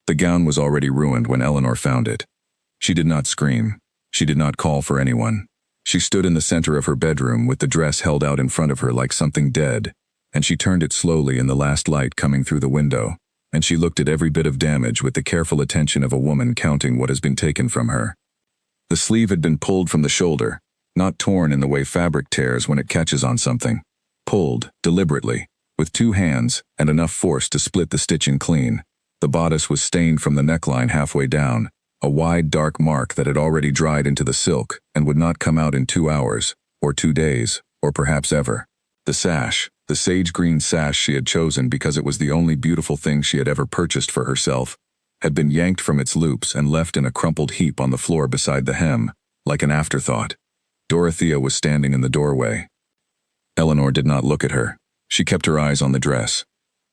The gown was already ruined when Eleanor found it. She did not scream. She did not call for anyone. She stood in the center of her bedroom with the dress held out in front of her like something dead, and she turned it slowly in the last light coming through the window, and she looked at every bit of damage with the careful attention of a woman counting what has been taken from her. The sleeve had been pulled from the shoulder, not torn in the way fabric tears when it catches on something. Pulled, deliberately, with 2 hands and enough force to split the stitching clean. The bodice was stained from the neckline halfway down, a wide dark mark that had already dried into the silk and would not come out in 2 hours, or 2 days, or perhaps ever. The sash, the sage green sash she had chosen because it was the only beautiful thing she had ever purchased for herself, had been yanked from its loops and left in a crumpled heap on the floor beside the hem, like an afterthought. Dorothea was standing in the doorway. Eleanor did not look at her. She kept her eyes on the dress.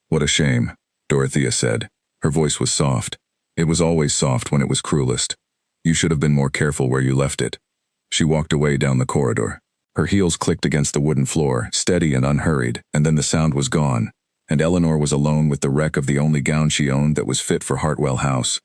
"What a shame," Dorothea said. Her voice was soft. It was always soft when it was cruelest. "You should have been more careful where you left it." She walked away down the corridor. Her heels clicked against the wooden floor, steady and unhurried, and then the sound was gone, and Eleanor was alone with the wreck of the only gown she owned that was fit for Hartwell House.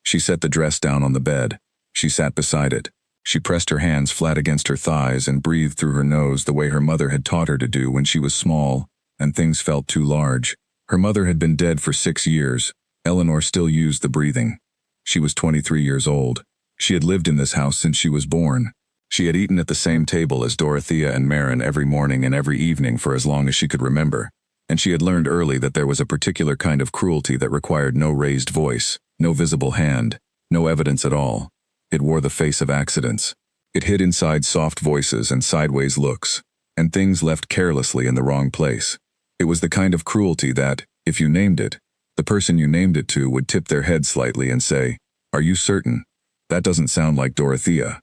She set the dress down on the bed. She sat beside it. She pressed her hands flat against her thighs and breathed through her nose the way her mother had taught her to do when she was small, and things felt too large. Her mother had been dead for 6 years. Eleanor still used the breathing. She was 23 years old. She had lived in this house since she was born. She had eaten at the same table as Dorothea and Marin every morning and every evening for as long as she could remember, and she had learned early that there was a particular kind of cruelty that required no raised voice, no visible hand, no evidence at all. It wore the face of accidents. It hid inside soft voices and sideways looks, and things left carelessly in the wrong place. It was the kind of cruelty that, if you named it, the person you named it to would tip their head slightly and say, "Are you certain? That doesn't sound like Dorothea."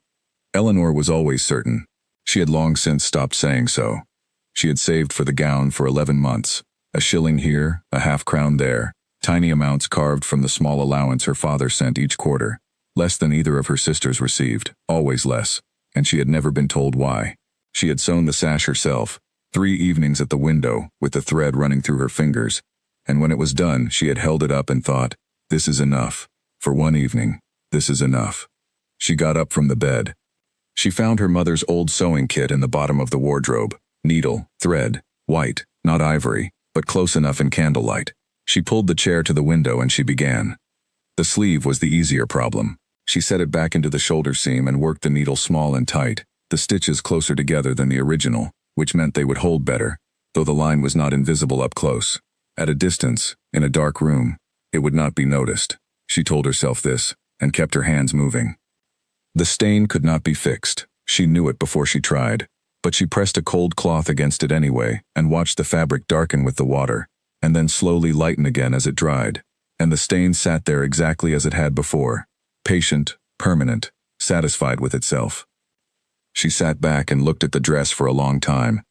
Eleanor was always certain. She had long since stopped saying so. She had saved for the gown for 11 months, a shilling here, a half-crown there, tiny amounts carved from the small allowance her father sent each quarter, less than either of her sisters received, always less, and she had never been told why. She had sewn the sash herself, 3 evenings at the window, with the thread running through her fingers, and when it was done, she had held it up and thought, "This is enough. For one evening, this is enough." She got up from the bed. She found her mother's old sewing kit in the bottom of the wardrobe, needle, thread, white, not ivory, but close enough in candlelight. She pulled the chair to the window and she began. The sleeve was the easier problem. She set it back into the shoulder seam and worked the needle small and tight, the stitches closer together than the original, which meant they would hold better, though the line was not invisible up close. At a distance, in a dark room, it would not be noticed. She told herself this, and kept her hands moving. The stain could not be fixed. She knew it before she tried, but she pressed a cold cloth against it anyway and watched the fabric darken with the water, and then slowly lighten again as it dried, and the stain sat there exactly as it had before, patient, permanent, satisfied with itself. She sat back and looked at the dress for a long time.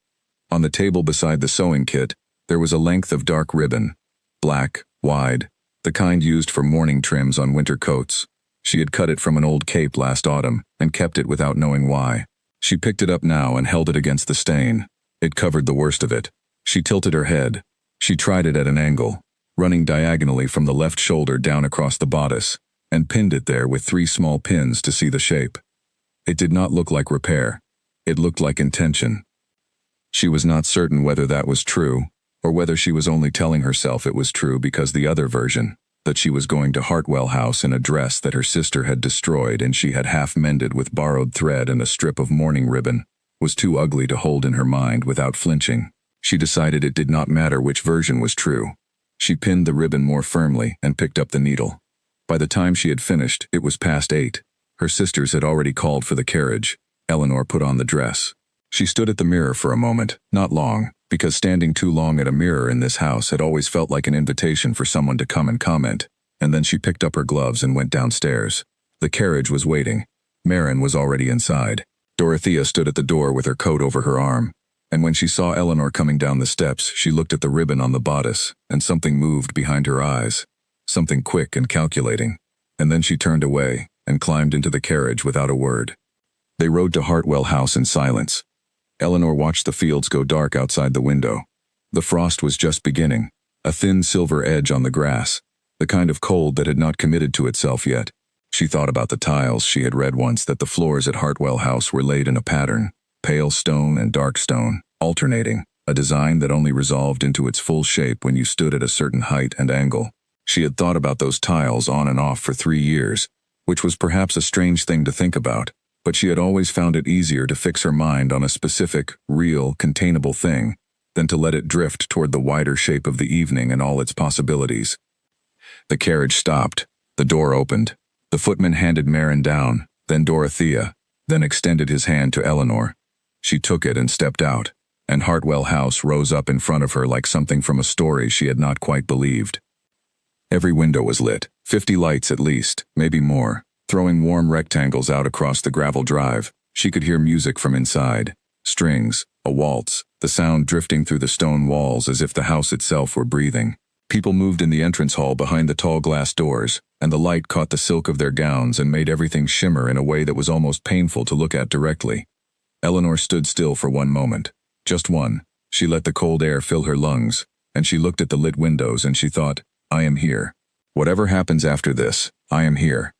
On the table beside the sewing kit, there was a length of dark ribbon, black, wide, the kind used for morning trims on winter coats. She had cut it from an old cape last autumn and kept it without knowing why. She picked it up now and held it against the stain. It covered the worst of it. She tilted her head. She tried it at an angle, running diagonally from the left shoulder down across the bodice, and pinned it there with 3 small pins to see the shape. It did not look like repair. It looked like intention. She was not certain whether that was true, or whether she was only telling herself it was true because the other version, that she was going to Hartwell House in a dress that her sister had destroyed and she had half mended with borrowed thread and a strip of mourning ribbon, was too ugly to hold in her mind without flinching. She decided it did not matter which version was true. She pinned the ribbon more firmly and picked up the needle. By the time she had finished, it was past 8. Her sisters had already called for the carriage. Eleanor put on the dress. She stood at the mirror for a moment, not long, because standing too long at a mirror in this house had always felt like an invitation for someone to come and comment, and then she picked up her gloves and went downstairs. The carriage was waiting. Marin was already inside. Dorothea stood at the door with her coat over her arm, and when she saw Eleanor coming down the steps, she looked at the ribbon on the bodice, and something moved behind her eyes, something quick and calculating, and then she turned away and climbed into the carriage without a word. They rode to Hartwell House in silence. Eleanor watched the fields go dark outside the window. The frost was just beginning, a thin silver edge on the grass. the kind of cold that had not committed to itself yet. She thought about the tiles. She had read once that the floors at Hartwell House were laid in a pattern, pale stone and dark stone, alternating, a design that only resolved into its full shape when you stood at a certain height and angle. She had thought about those tiles on and off for 3 years, which was perhaps a strange thing to think about, but she had always found it easier to fix her mind on a specific, real, containable thing than to let it drift toward the wider shape of the evening and all its possibilities. The carriage stopped. The door opened. The footman handed Marin down, then Dorothea, then extended his hand to Eleanor. She took it and stepped out, and Hartwell House rose up in front of her like something from a story she had not quite believed. Every window was lit, 50 lights at least, maybe more, throwing warm rectangles out across the gravel drive. She could hear music from inside, strings, a waltz, the sound drifting through the stone walls as if the house itself were breathing. People moved in the entrance hall behind the tall glass doors, and the light caught the silk of their gowns and made everything shimmer in a way that was almost painful to look at directly. Eleanor stood still for one moment. Just one. She let the cold air fill her lungs, and she looked at the lit windows and she thought, I am here. Whatever happens after this, I am here.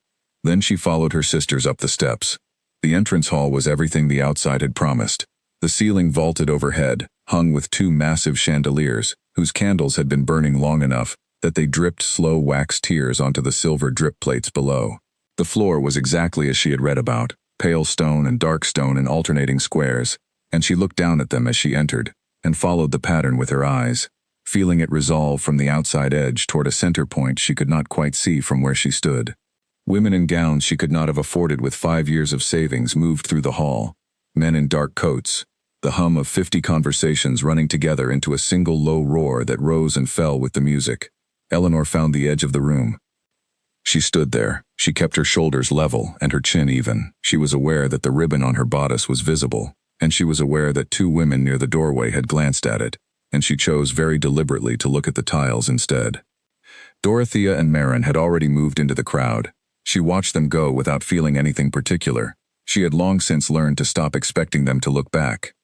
Then she followed her sisters up the steps. The entrance hall was everything the outside had promised. The ceiling vaulted overhead, hung with 2 massive chandeliers, whose candles had been burning long enough that they dripped slow wax tears onto the silver drip plates below. The floor was exactly as she had read about, pale stone and dark stone in alternating squares, and she looked down at them as she entered, and followed the pattern with her eyes, feeling it resolve from the outside edge toward a center point she could not quite see from where she stood. Women in gowns she could not have afforded with 5 years of savings moved through the hall, men in dark coats, the hum of 50 conversations running together into a single low roar that rose and fell with the music. Eleanor found the edge of the room. She stood there. She kept her shoulders level and her chin even. She was aware that the ribbon on her bodice was visible, and she was aware that 2 women near the doorway had glanced at it, and she chose very deliberately to look at the tiles instead. Dorothea and Marin had already moved into the crowd. She watched them go without feeling anything particular. She had long since learned to stop expecting them to look back.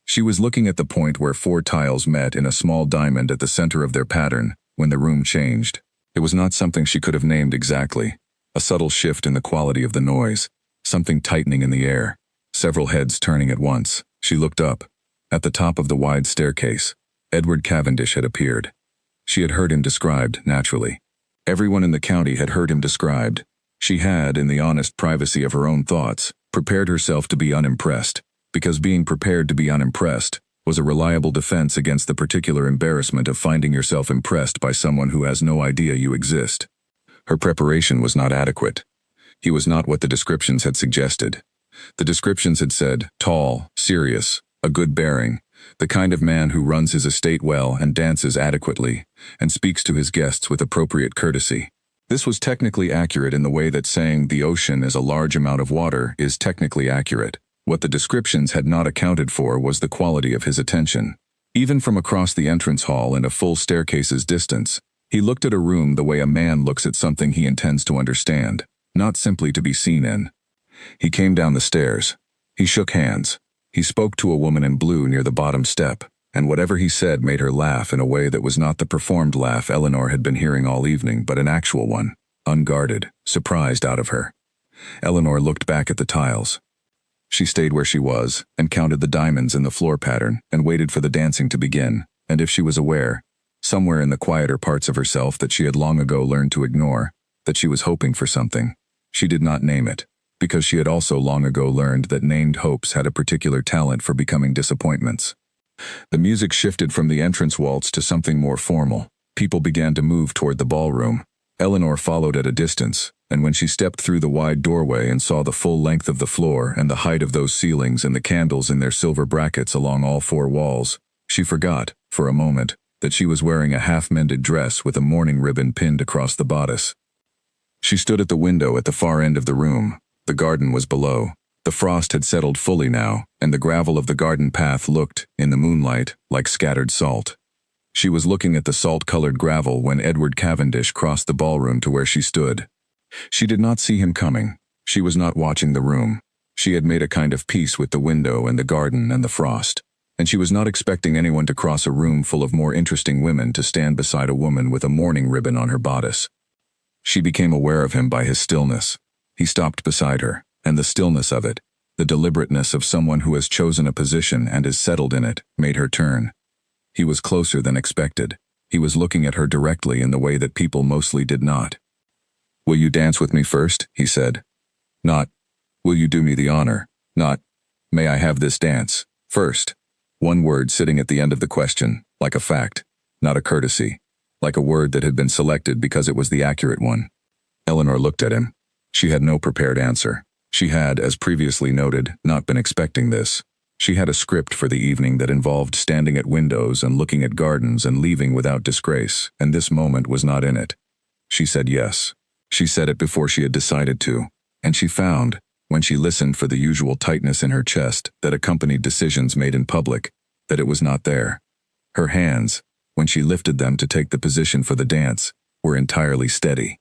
She was looking at the point where 4 tiles met in a small diamond at the center of their pattern when the room changed. It was not something she could have named exactly. A subtle shift in the quality of the noise, something tightening in the air, several heads turning at once. She looked up. At the top of the wide staircase, Edward Cavendish had appeared. She had heard him described, naturally. Everyone in the county had heard him described. She had, in the honest privacy of her own thoughts, prepared herself to be unimpressed, because being prepared to be unimpressed was a reliable defense against the particular embarrassment of finding yourself impressed by someone who has no idea you exist. Her preparation was not adequate. He was not what the descriptions had suggested. The descriptions had said, tall, serious, a good bearing, the kind of man who runs his estate well and dances adequately, and speaks to his guests with appropriate courtesy. This was technically accurate in the way that saying the ocean is a large amount of water is technically accurate. What the descriptions had not accounted for was the quality of his attention. Even from across the entrance hall and a full staircase's distance, he looked at a room the way a man looks at something he intends to understand, not simply to be seen in. He came down the stairs. He shook hands. He spoke to a woman in blue near the bottom step, and whatever he said made her laugh in a way that was not the performed laugh Eleanor had been hearing all evening, but an actual one, unguarded, surprised out of her. Eleanor looked back at the tiles. She stayed where she was, and counted the diamonds in the floor pattern, and waited for the dancing to begin, and if she was aware, somewhere in the quieter parts of herself that she had long ago learned to ignore, that she was hoping for something. She did not name it, because she had also long ago learned that named hopes had a particular talent for becoming disappointments. The music shifted from the entrance waltz to something more formal. People began to move toward the ballroom. Eleanor followed at a distance, and when she stepped through the wide doorway and saw the full length of the floor and the height of those ceilings and the candles in their silver brackets along all 4 walls, she forgot, for a moment, that she was wearing a half-mended dress with a mourning ribbon pinned across the bodice. She stood at the window at the far end of the room. The garden was below. The frost had settled fully now, and the gravel of the garden path looked, in the moonlight, like scattered salt. She was looking at the salt-colored gravel when Edward Cavendish crossed the ballroom to where she stood. She did not see him coming. She was not watching the room. She had made a kind of peace with the window and the garden and the frost, and she was not expecting anyone to cross a room full of more interesting women to stand beside a woman with a mourning ribbon on her bodice. She became aware of him by his stillness. He stopped beside her, and the stillness of it, the deliberateness of someone who has chosen a position and is settled in it, made her turn. He was closer than expected. He was looking at her directly in the way that people mostly did not. "Will you dance with me first?" he said. Not, "Will you do me the honor?" Not, "May I have this dance first?" One word sitting at the end of the question, like a fact, not a courtesy, like a word that had been selected because it was the accurate one. Eleanor looked at him. She had no prepared answer. She had, as previously noted, not been expecting this. She had a script for the evening that involved standing at windows and looking at gardens and leaving without disgrace, and this moment was not in it. She said yes. She said it before she had decided to, and she found, when she listened for the usual tightness in her chest that accompanied decisions made in public, that it was not there. Her hands, when she lifted them to take the position for the dance, were entirely steady.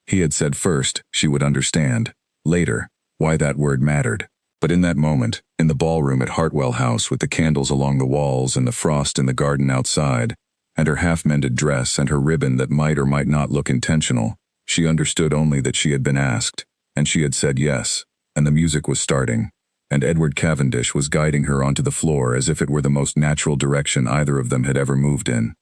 He had said first she would understand, later, why that word mattered. But in that moment, in the ballroom at Hartwell House with the candles along the walls and the frost in the garden outside, and her half-mended dress and her ribbon that might or might not look intentional, she understood only that she had been asked, and she had said yes, and the music was starting, and Edward Cavendish was guiding her onto the floor as if it were the most natural direction either of them had ever moved in.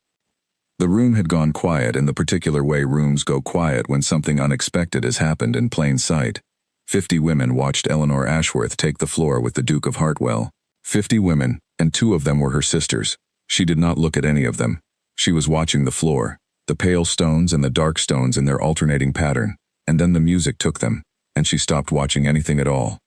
The room had gone quiet in the particular way rooms go quiet when something unexpected has happened in plain sight. 50 women watched Eleanor Ashworth take the floor with the Duke of Hartwell. 50 women, and 2 of them were her sisters. She did not look at any of them. She was watching the floor, the pale stones and the dark stones in their alternating pattern, and then the music took them, and she stopped watching anything at all.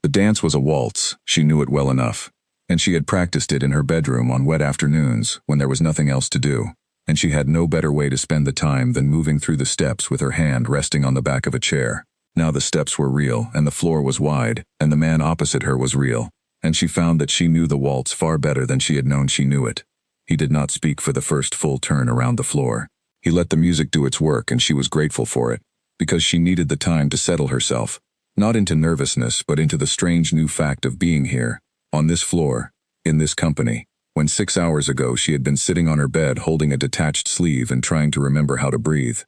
The dance was a waltz, she knew it well enough, and she had practiced it in her bedroom on wet afternoons when there was nothing else to do, and she had no better way to spend the time than moving through the steps with her hand resting on the back of a chair. Now the steps were real, and the floor was wide, and the man opposite her was real, and she found that she knew the waltz far better than she had known she knew it. He did not speak for the first full turn around the floor. He let the music do its work, and she was grateful for it, because she needed the time to settle herself, not into nervousness but into the strange new fact of being here, on this floor, in this company, when 6 hours ago she had been sitting on her bed holding a detached sleeve and trying to remember how to breathe.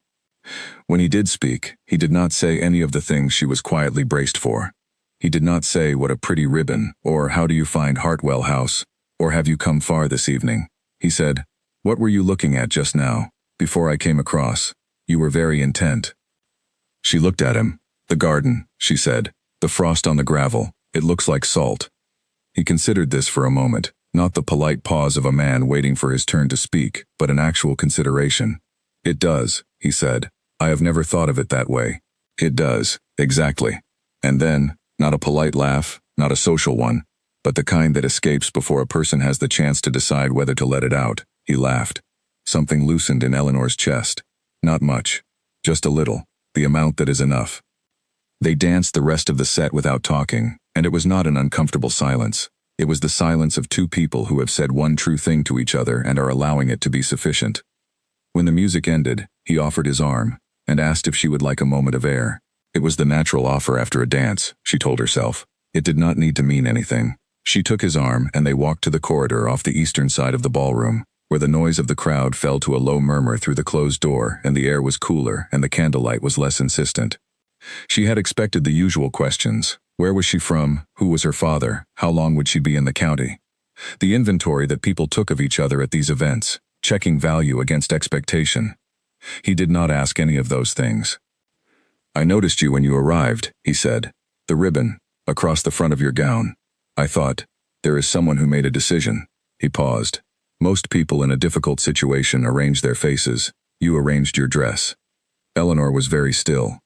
When he did speak, he did not say any of the things she was quietly braced for. He did not say what a pretty ribbon, or how do you find Hartwell House, or have you come far this evening. He said, "What were you looking at just now, before I came across? You were very intent." She looked at him. "The garden," she said, "the frost on the gravel, it looks like salt." He considered this for a moment, not the polite pause of a man waiting for his turn to speak, but an actual consideration. "It does," he said. "I have never thought of it that way." "It does, exactly." And then, not a polite laugh, not a social one, but the kind that escapes before a person has the chance to decide whether to let it out, he laughed. Something loosened in Eleanor's chest. Not much. Just a little, the amount that is enough. They danced the rest of the set without talking, and it was not an uncomfortable silence. It was the silence of 2 people who have said one true thing to each other and are allowing it to be sufficient. When the music ended, he offered his arm, and asked if she would like a moment of air. It was the natural offer after a dance, she told herself. It did not need to mean anything. She took his arm and they walked to the corridor off the eastern side of the ballroom, where the noise of the crowd fell to a low murmur through the closed door and the air was cooler and the candlelight was less insistent. She had expected the usual questions. Where was she from? Who was her father? How long would she be in the county? The inventory that people took of each other at these events, checking value against expectation. He did not ask any of those things. "I noticed you when you arrived," he said. "The ribbon, across the front of your gown. I thought, there is someone who made a decision." He paused. "Most people in a difficult situation arrange their faces. You arranged your dress." Eleanor was very still.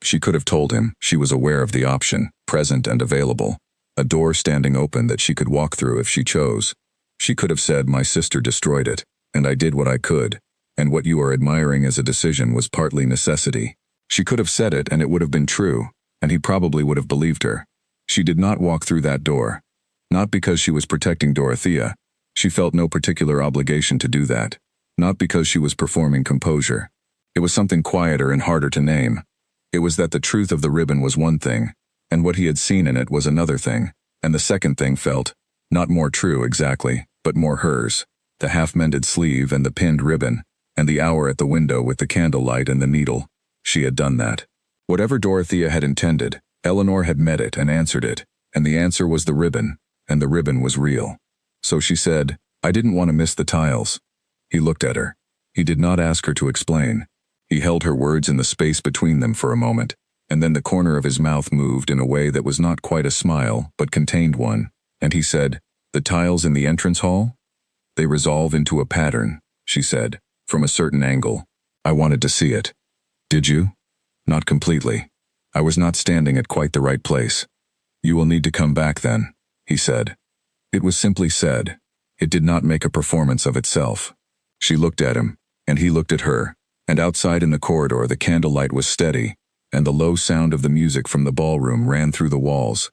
She could have told him she was aware of the option, present and available. A door standing open that she could walk through if she chose. She could have said, "My sister destroyed it, and I did what I could, and what you are admiring as a decision was partly necessity." She could have said it and it would have been true, and he probably would have believed her. She did not walk through that door. Not because she was protecting Dorothea. She felt no particular obligation to do that. Not because she was performing composure. It was something quieter and harder to name. It was that the truth of the ribbon was one thing, and what he had seen in it was another thing, and the second thing felt, not more true exactly, but more hers. The half-mended sleeve and the pinned ribbon, and the hour at the window with the candlelight and the needle. She had done that. Whatever Dorothea had intended, Eleanor had met it and answered it, and the answer was the ribbon, and the ribbon was real. So she said, "I didn't want to miss the tiles." He looked at her. He did not ask her to explain. He held her words in the space between them for a moment, and then the corner of his mouth moved in a way that was not quite a smile, but contained one, and he said, "The tiles in the entrance hall? They resolve into a pattern," she said, "from a certain angle. I wanted to see it." "Did you?" "Not completely. I was not standing at quite the right place." "You will need to come back then," he said. It was simply said. It did not make a performance of itself. She looked at him, and he looked at her, and outside in the corridor the candlelight was steady, and the low sound of the music from the ballroom ran through the walls.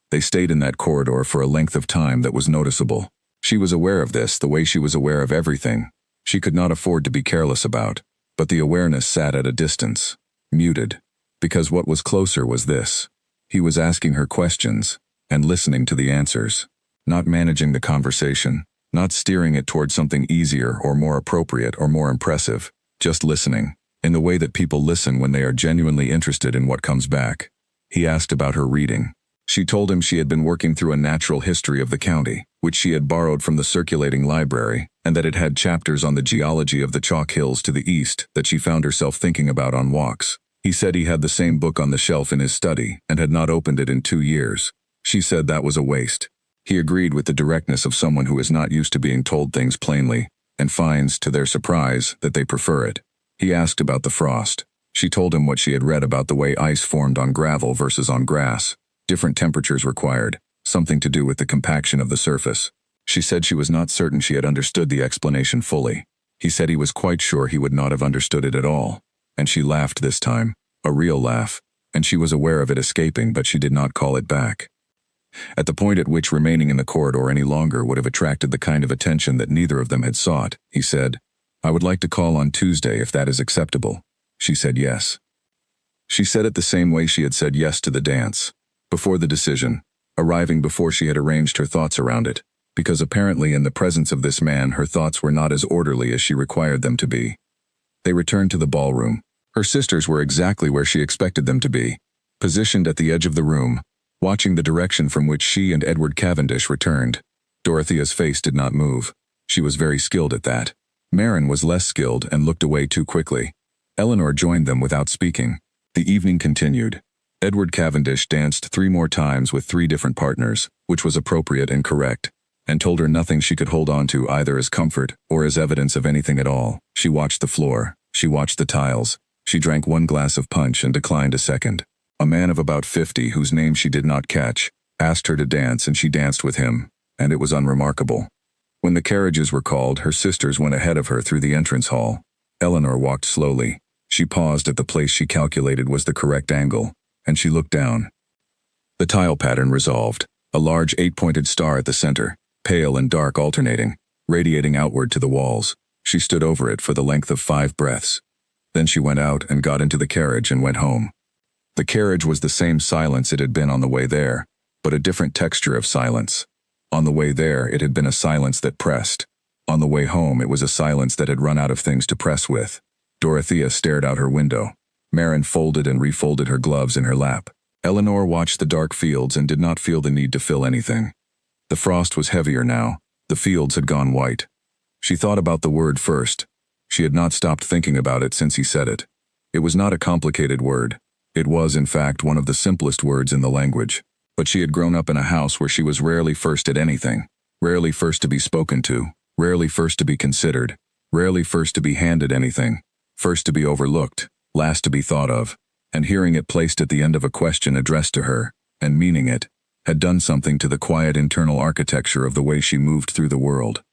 They stayed in that corridor for a length of time that was noticeable. She was aware of this the way she was aware of everything. She could not afford to be careless about, but the awareness sat at a distance, muted, because what was closer was this. He was asking her questions, and listening to the answers, not managing the conversation, not steering it toward something easier or more appropriate or more impressive, just listening, in the way that people listen when they are genuinely interested in what comes back. He asked about her reading. She told him she had been working through a natural history of the county, which she had borrowed from the circulating library, and that it had chapters on the geology of the chalk hills to the east that she found herself thinking about on walks. He said he had the same book on the shelf in his study and had not opened it in 2 years. She said that was a waste. He agreed with the directness of someone who is not used to being told things plainly, and finds, to their surprise, that they prefer it. He asked about the frost. She told him what she had read about the way ice formed on gravel versus on grass. Different temperatures required, something to do with the compaction of the surface. She said she was not certain she had understood the explanation fully. He said he was quite sure he would not have understood it at all. And she laughed this time, a real laugh, and she was aware of it escaping, but she did not call it back. At the point at which remaining in the corridor any longer would have attracted the kind of attention that neither of them had sought, he said, "I would like to call on Tuesday if that is acceptable." She said yes. She said it the same way she had said yes to the dance, before the decision, arriving before she had arranged her thoughts around it, because apparently in the presence of this man her thoughts were not as orderly as she required them to be. They returned to the ballroom. Her sisters were exactly where she expected them to be, positioned at the edge of the room, watching the direction from which she and Edward Cavendish returned. Dorothea's face did not move. She was very skilled at that. Marin was less skilled and looked away too quickly. Eleanor joined them without speaking. The evening continued. Edward Cavendish danced 3 more times with 3 different partners, which was appropriate and correct, and told her nothing she could hold on to either as comfort or as evidence of anything at all. She watched the floor. She watched the tiles. She drank 1 glass of punch and declined a second. A man of about 50, whose name she did not catch, asked her to dance and she danced with him, and it was unremarkable. When the carriages were called, her sisters went ahead of her through the entrance hall. Eleanor walked slowly. She paused at the place she calculated was the correct angle, and she looked down. The tile pattern resolved, a large 8-pointed star at the center, pale and dark alternating, radiating outward to the walls. She stood over it for the length of 5 breaths. Then she went out and got into the carriage and went home. The carriage was the same silence it had been on the way there, but a different texture of silence. On the way there, it had been a silence that pressed. On the way home, it was a silence that had run out of things to press with. Dorothea stared out her window. Marin folded and refolded her gloves in her lap. Eleanor watched the dark fields and did not feel the need to fill anything. The frost was heavier now. The fields had gone white. She thought about the word first. She had not stopped thinking about it since he said it. It was not a complicated word. It was, in fact, one of the simplest words in the language. But she had grown up in a house where she was rarely first at anything, rarely first to be spoken to, rarely first to be considered, rarely first to be handed anything, first to be overlooked, last to be thought of, and hearing it placed at the end of a question addressed to her, and meaning it, had done something to the quiet internal architecture of the way she moved through the world.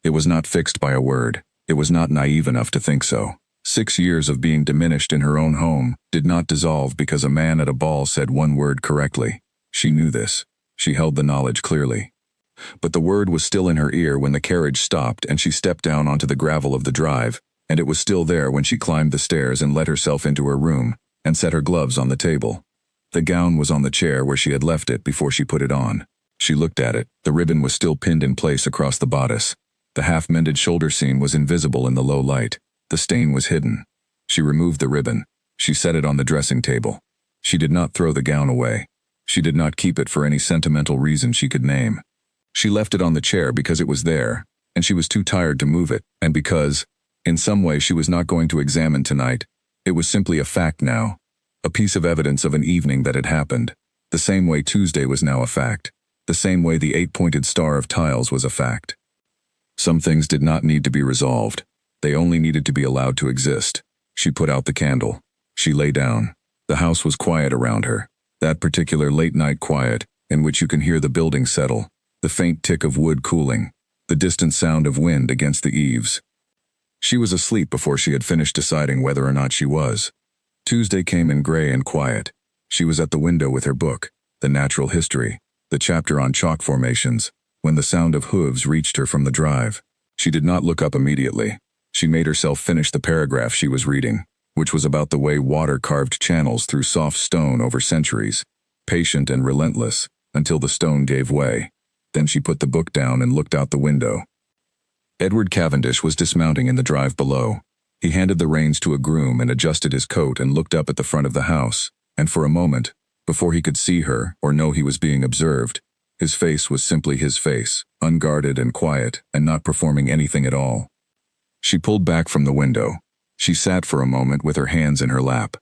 It was not fixed by a word. It was not naive enough to think so. 6 years of being diminished in her own home did not dissolve because a man at a ball said 1 word correctly. She knew this. She held the knowledge clearly. But the word was still in her ear when the carriage stopped and she stepped down onto the gravel of the drive, and it was still there when she climbed the stairs and let herself into her room and set her gloves on the table. The gown was on the chair where she had left it before she put it on. She looked at it. The ribbon was still pinned in place across the bodice. The half-mended shoulder seam was invisible in the low light. The stain was hidden. She removed the ribbon. She set it on the dressing table. She did not throw the gown away. She did not keep it for any sentimental reason she could name. She left it on the chair because it was there, and she was too tired to move it, and because, in some way she was not going to examine tonight. It was simply a fact now. A piece of evidence of an evening that had happened. The same way Tuesday was now a fact. The same way the 8-pointed star of tiles was a fact. Some things did not need to be resolved. They only needed to be allowed to exist. She put out the candle. She lay down. The house was quiet around her. That particular late-night quiet, in which you can hear the building settle, the faint tick of wood cooling, the distant sound of wind against the eaves. She was asleep before she had finished deciding whether or not she was. Tuesday came in gray and quiet. She was at the window with her book, The Natural History, the chapter on chalk formations, when the sound of hooves reached her from the drive. She did not look up immediately. She made herself finish the paragraph she was reading, which was about the way water carved channels through soft stone over centuries, patient and relentless, until the stone gave way. Then she put the book down and looked out the window. Edward Cavendish was dismounting in the drive below. He handed the reins to a groom and adjusted his coat and looked up at the front of the house, and for a moment, before he could see her or know he was being observed, his face was simply his face, unguarded and quiet and not performing anything at all. She pulled back from the window. She sat for a moment with her hands in her lap.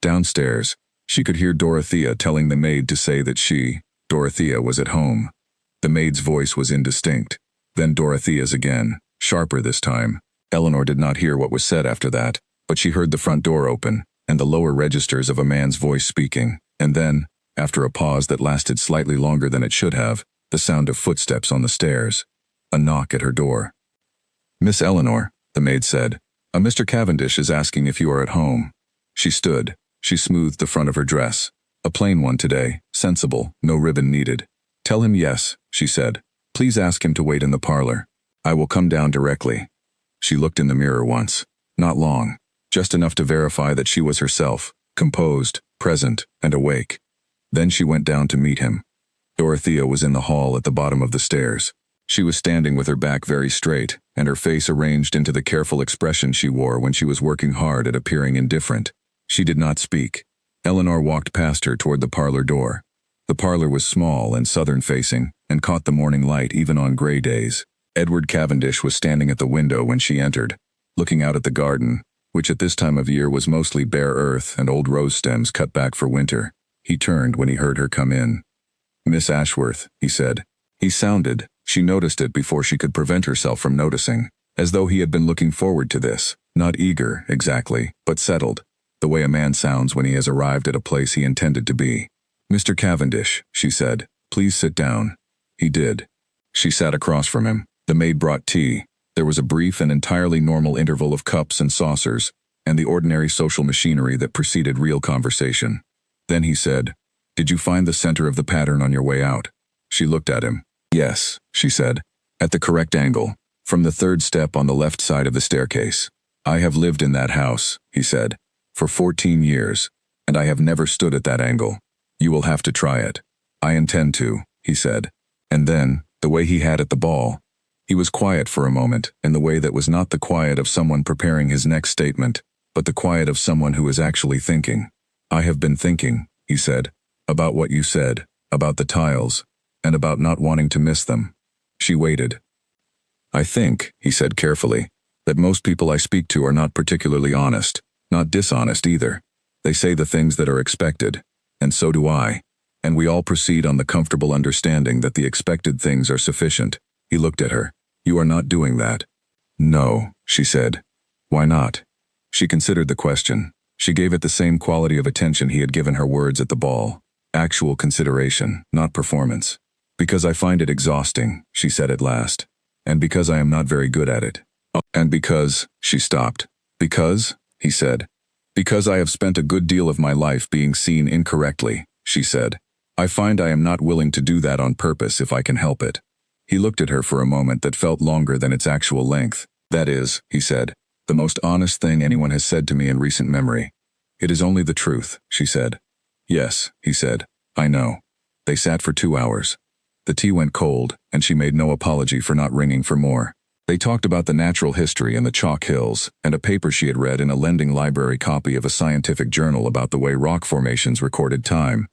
Downstairs, she could hear Dorothea telling the maid to say that she, Dorothea, was at home. The maid's voice was indistinct. Then Dorothea's again, sharper this time. Eleanor did not hear what was said after that, but she heard the front door open, and the lower registers of a man's voice speaking, and then, after a pause that lasted slightly longer than it should have, the sound of footsteps on the stairs. A knock at her door. "Miss Eleanor," the maid said, "a Mr. Cavendish is asking if you are at home." She stood. She smoothed the front of her dress. A plain one today, sensible, no ribbon needed. "Tell him yes," she said. "Please ask him to wait in the parlor. I will come down directly." She looked in the mirror once. Not long. Just enough to verify that she was herself, composed, present, and awake. Then she went down to meet him. Dorothea was in the hall at the bottom of the stairs. She was standing with her back very straight, and her face arranged into the careful expression she wore when she was working hard at appearing indifferent. She did not speak. Eleanor walked past her toward the parlor door. The parlor was small and southern-facing, and caught the morning light even on gray days. Edward Cavendish was standing at the window when she entered, looking out at the garden, which at this time of year was mostly bare earth and old rose stems cut back for winter. He turned when he heard her come in. "Miss Ashworth," he said. He sounded, she noticed it before she could prevent herself from noticing, as though he had been looking forward to this, not eager, exactly, but settled, the way a man sounds when he has arrived at a place he intended to be. "Mr. Cavendish," she said, "please sit down." He did. She sat across from him. The maid brought tea. There was a brief and entirely normal interval of cups and saucers, and the ordinary social machinery that preceded real conversation. Then he said, "Did you find the center of the pattern on your way out?" She looked at him. "Yes," she said, "at the correct angle, from the third step on the left side of the staircase. I have lived in that house," he said, "for 14 years, and I have never stood at that angle. You will have to try it." "I intend to," he said. And then, the way he had at the ball. He was quiet for a moment, in the way that was not the quiet of someone preparing his next statement, but the quiet of someone who is actually thinking. "I have been thinking," he said, "about what you said, about the tiles, and about not wanting to miss them." She waited. "I think," he said carefully, "that most people I speak to are not particularly honest, not dishonest either. They say the things that are expected, and so do I, and we all proceed on the comfortable understanding that the expected things are sufficient." He looked at her. "You are not doing that." "No," she said. "Why not?" She considered the question. She gave it the same quality of attention he had given her words at the ball. Actual consideration, not performance. "Because I find it exhausting," she said at last. "And because I am not very good at it." "And because," she stopped. "Because," he said. "Because I have spent a good deal of my life being seen incorrectly," she said. "I find I am not willing to do that on purpose if I can help it." He looked at her for a moment that felt longer than its actual length. "That is," he said, "the most honest thing anyone has said to me in recent memory." "It is only the truth," she said. "Yes," he said, "I know." They sat for 2 hours. The tea went cold, and she made no apology for not ringing for more. They talked about the natural history and the chalk hills, and a paper she had read in a lending library copy of a scientific journal about the way rock formations recorded time.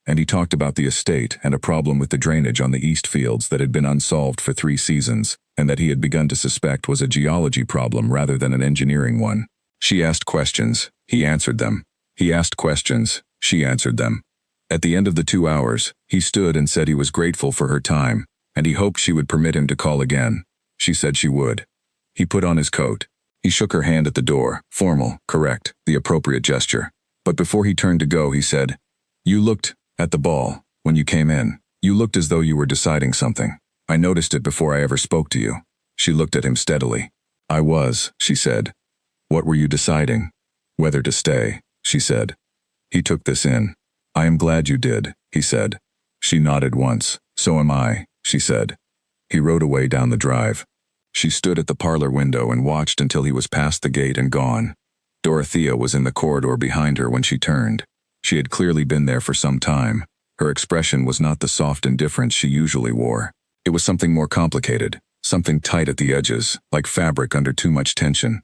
And he talked about the estate and a problem with the drainage on the east fields that had been unsolved for 3 seasons, and that he had begun to suspect was a geology problem rather than an engineering one. She asked questions. He answered them. He asked questions. She answered them. At the end of the 2 hours, he stood and said he was grateful for her time, and he hoped she would permit him to call again. She said she would. He put on his coat. He shook her hand at the door, formal, correct, the appropriate gesture. But before he turned to go, he said, "You looked at the ball when you came in. You looked as though you were deciding something. I noticed it before I ever spoke to you." She looked at him steadily. "I was," she said. "What were you deciding?" "Whether to stay," she said. He took this in. "I am glad you did," he said. She nodded once. "So am I," she said. He rode away down the drive. She stood at the parlor window and watched until he was past the gate and gone. Dorothea was in the corridor behind her when she turned. She had clearly been there for some time. Her expression was not the soft indifference she usually wore. It was something more complicated, something tight at the edges, like fabric under too much tension.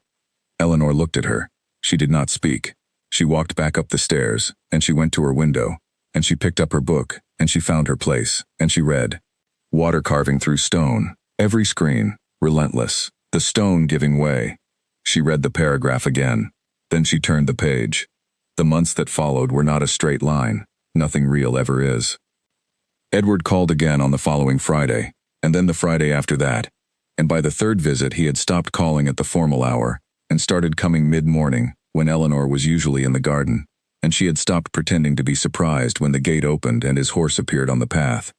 Eleanor looked at her. She did not speak. She walked back up the stairs, and she went to her window, and she picked up her book, and she found her place, and she read. Water carving through stone, every screen, relentless, the stone giving way. She read the paragraph again. Then she turned the page. The months that followed were not a straight line. Nothing real ever is. Edward called again on the following Friday, and then the Friday after that, and by the 3rd visit he had stopped calling at the formal hour, and started coming mid-morning, when Eleanor was usually in the garden, and she had stopped pretending to be surprised when the gate opened and his horse appeared on the path.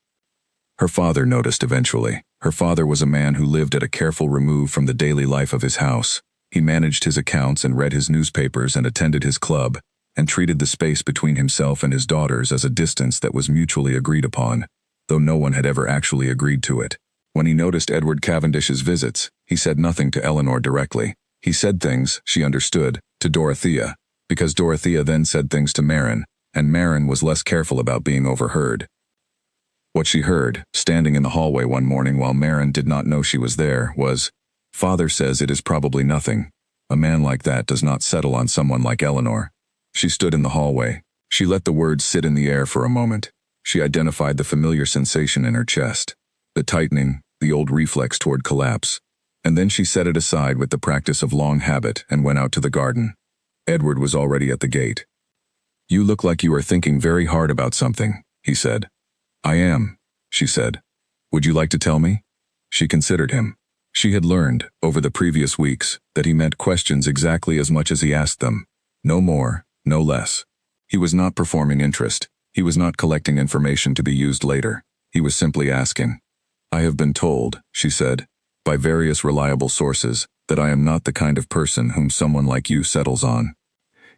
Her father noticed eventually. Her father was a man who lived at a careful remove from the daily life of his house. He managed his accounts and read his newspapers and attended his club, and treated the space between himself and his daughters as a distance that was mutually agreed upon, though no one had ever actually agreed to it. When he noticed Edward Cavendish's visits, he said nothing to Eleanor directly. He said things, she understood, to Dorothea, because Dorothea then said things to Marin, and Marin was less careful about being overheard. What she heard, standing in the hallway one morning while Marin did not know she was there, was, "Father says it is probably nothing. A man like that does not settle on someone like Eleanor." She stood in the hallway. She let the words sit in the air for a moment. She identified the familiar sensation in her chest, the tightening, the old reflex toward collapse. And then she set it aside with the practice of long habit and went out to the garden. Edward was already at the gate. "You look like you are thinking very hard about something," he said. "I am," she said. "Would you like to tell me?" She considered him. She had learned, over the previous weeks, that he meant questions exactly as much as he asked them. No more, no less. He was not performing interest. He was not collecting information to be used later. He was simply asking. "I have been told," she said, "by various reliable sources, that I am not the kind of person whom someone like you settles on."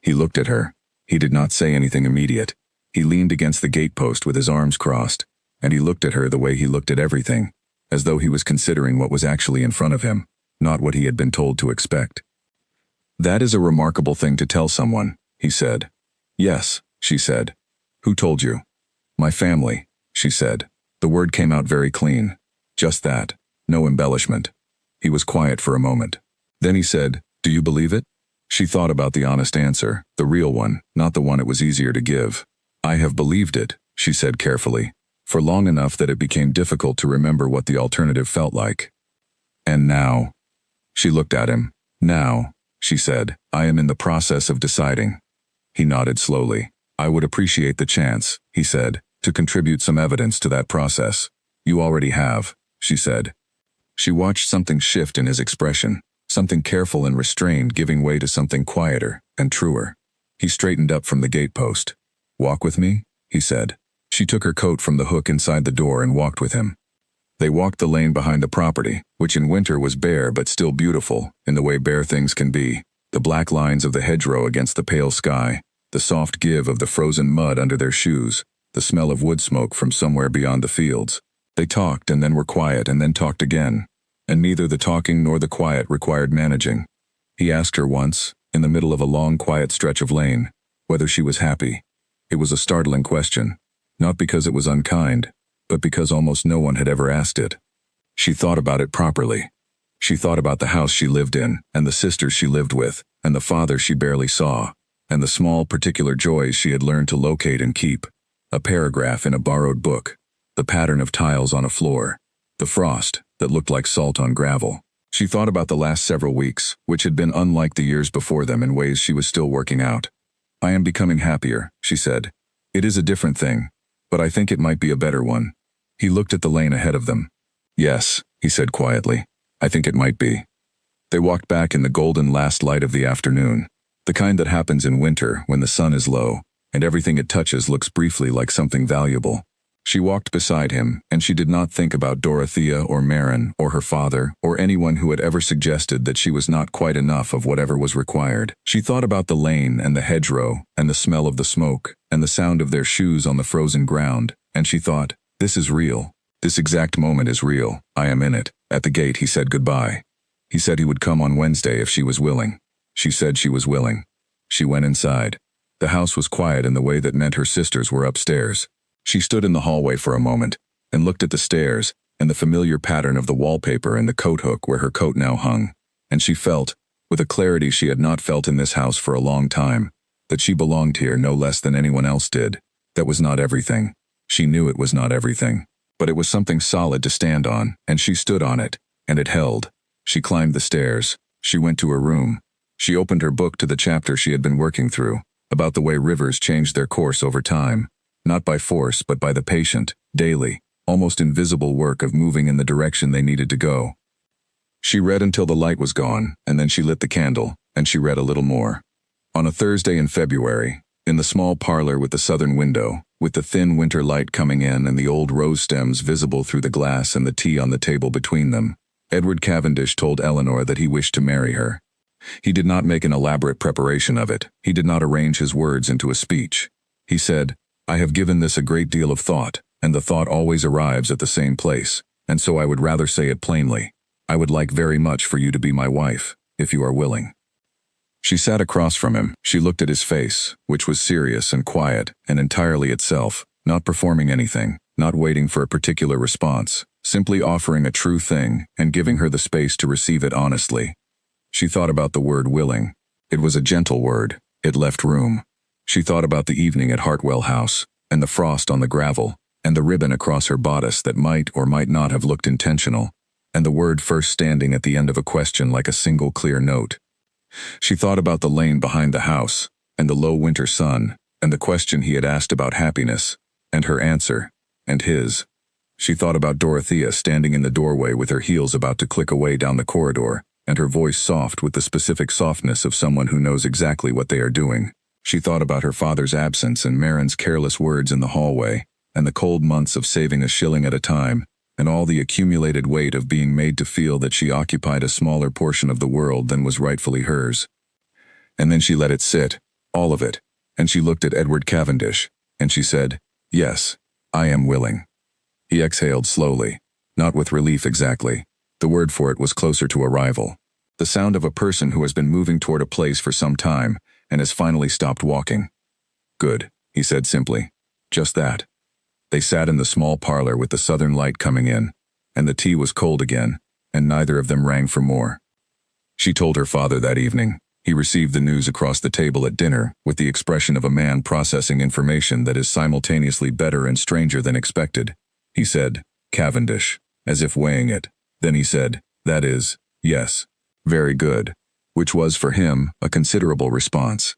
He looked at her. He did not say anything immediate. He leaned against the gatepost with his arms crossed, and he looked at her the way he looked at everything, as though he was considering what was actually in front of him, not what he had been told to expect. "That is a remarkable thing to tell someone," he said. "Yes," she said. "Who told you?" "My family," she said. The word came out very clean. Just that. No embellishment. He was quiet for a moment. Then he said, "Do you believe it?" She thought about the honest answer, the real one, not the one it was easier to give. "I have believed it," she said carefully, "for long enough that it became difficult to remember what the alternative felt like. And now?" She looked at him. "Now," she said, "I am in the process of deciding." He nodded slowly. "I would appreciate the chance," he said, "to contribute some evidence to that process." "You already have," she said. She watched something shift in his expression, something careful and restrained giving way to something quieter and truer. He straightened up from the gatepost. "Walk with me?" he said. She took her coat from the hook inside the door and walked with him. They walked the lane behind the property, which in winter was bare but still beautiful, in the way bare things can be, the black lines of the hedgerow against the pale sky, the soft give of the frozen mud under their shoes, the smell of wood smoke from somewhere beyond the fields. They talked and then were quiet and then talked again, and neither the talking nor the quiet required managing. He asked her once, in the middle of a long quiet stretch of lane, whether she was happy. It was a startling question, not because it was unkind, but because almost no one had ever asked it. She thought about it properly. She thought about the house she lived in, and the sisters she lived with, and the father she barely saw, and the small particular joys she had learned to locate and keep. A paragraph in a borrowed book, the pattern of tiles on a floor, the frost that looked like salt on gravel. She thought about the last several weeks, which had been unlike the years before them in ways she was still working out. "I am becoming happier," she said. "It is a different thing, but I think it might be a better one." He looked at the lane ahead of them. "Yes," he said quietly. "I think it might be." They walked back in the golden last light of the afternoon, the kind that happens in winter when the sun is low, and everything it touches looks briefly like something valuable. She walked beside him, and she did not think about Dorothea or Maren or her father or anyone who had ever suggested that she was not quite enough of whatever was required. She thought about the lane and the hedgerow and the smell of the smoke and the sound of their shoes on the frozen ground, and she thought, "This is real. This exact moment is real. I am in it." At the gate he said goodbye. He said he would come on Wednesday if she was willing. She said she was willing. She went inside. The house was quiet in the way that meant her sisters were upstairs. She stood in the hallway for a moment and looked at the stairs and the familiar pattern of the wallpaper and the coat hook where her coat now hung, and she felt, with a clarity she had not felt in this house for a long time, that she belonged here no less than anyone else did. That was not everything. She knew it was not everything, but it was something solid to stand on, and she stood on it, and it held. She climbed the stairs. She went to her room. She opened her book to the chapter she had been working through, about the way rivers changed their course over time. Not by force, but by the patient, daily, almost invisible work of moving in the direction they needed to go. She read until the light was gone, and then she lit the candle, and she read a little more. On a Thursday in February, in the small parlor with the southern window, with the thin winter light coming in and the old rose stems visible through the glass and the tea on the table between them, Edward Cavendish told Eleanor that he wished to marry her. He did not make an elaborate preparation of it. He did not arrange his words into a speech. He said, "I have given this a great deal of thought, and the thought always arrives at the same place, and so I would rather say it plainly. I would like very much for you to be my wife, if you are willing." She sat across from him. She looked at his face, which was serious and quiet and entirely itself, not performing anything, not waiting for a particular response, simply offering a true thing and giving her the space to receive it honestly. She thought about the word willing. It was a gentle word. It left room. She thought about the evening at Hartwell House, and the frost on the gravel, and the ribbon across her bodice that might or might not have looked intentional, and the word first standing at the end of a question like a single clear note. She thought about the lane behind the house, and the low winter sun, and the question he had asked about happiness, and her answer, and his. She thought about Dorothea standing in the doorway with her heels about to click away down the corridor, and her voice soft with the specific softness of someone who knows exactly what they are doing. She thought about her father's absence and Maren's careless words in the hallway, and the cold months of saving a shilling at a time, and all the accumulated weight of being made to feel that she occupied a smaller portion of the world than was rightfully hers. And then she let it sit, all of it, and she looked at Edward Cavendish, and she said, "Yes, I am willing." He exhaled slowly, not with relief exactly. The word for it was closer to arrival. The sound of a person who has been moving toward a place for some time and has finally stopped walking. "Good," he said simply. "Just that." They sat in the small parlor with the southern light coming in, and the tea was cold again, and neither of them rang for more. She told her father that evening. He received the news across the table at dinner with the expression of a man processing information that is simultaneously better and stranger than expected. He said, "Cavendish," as if weighing it. Then he said, "That is, yes. Very good," which was for him a considerable response.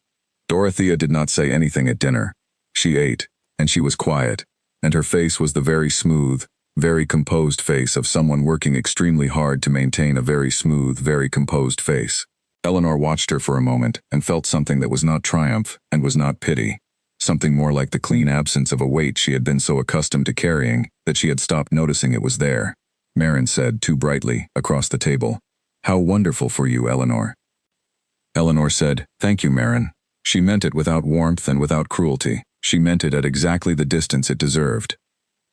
Dorothea did not say anything at dinner. She ate, and she was quiet, and her face was the very smooth, very composed face of someone working extremely hard to maintain a very smooth, very composed face. Eleanor watched her for a moment and felt something that was not triumph and was not pity, something more like the clean absence of a weight she had been so accustomed to carrying that she had stopped noticing it was there. Maren said too brightly, across the table, "How wonderful for you, Eleanor." Eleanor said, "Thank you, Maren." She meant it without warmth and without cruelty. She meant it at exactly the distance it deserved.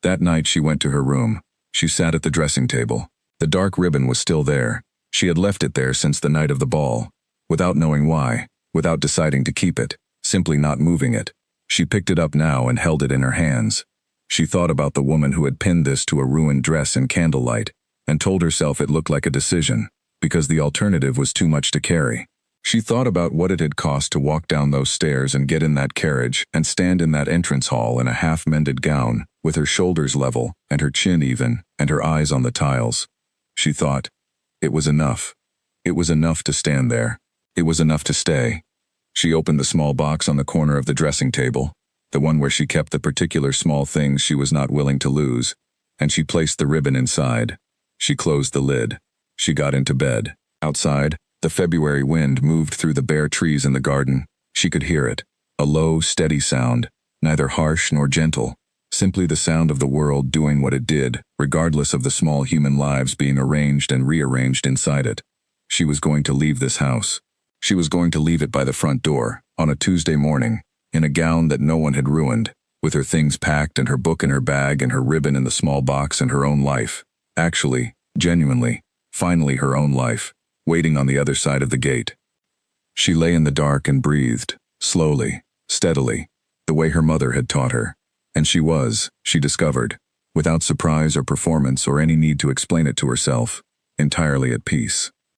That night she went to her room. She sat at the dressing table. The dark ribbon was still there. She had left it there since the night of the ball, without knowing why, without deciding to keep it, simply not moving it. She picked it up now and held it in her hands. She thought about the woman who had pinned this to a ruined dress in candlelight, and told herself it looked like a decision, because the alternative was too much to carry. She thought about what it had cost to walk down those stairs and get in that carriage and stand in that entrance hall in a half-mended gown, with her shoulders level, and her chin even, and her eyes on the tiles. She thought, it was enough. It was enough to stand there. It was enough to stay. She opened the small box on the corner of the dressing table, the one where she kept the particular small things she was not willing to lose, and she placed the ribbon inside. She closed the lid. She got into bed. Outside, the February wind moved through the bare trees in the garden. She could hear it, a low, steady sound, neither harsh nor gentle, simply the sound of the world doing what it did, regardless of the small human lives being arranged and rearranged inside it. She was going to leave this house. She was going to leave it by the front door, on a Tuesday morning, in a gown that no one had ruined, with her things packed and her book in her bag and her ribbon in the small box and her own life. Actually, genuinely, finally her own life, waiting on the other side of the gate. She lay in the dark and breathed, slowly, steadily, the way her mother had taught her. And she was, she discovered, without surprise or performance or any need to explain it to herself, entirely at peace.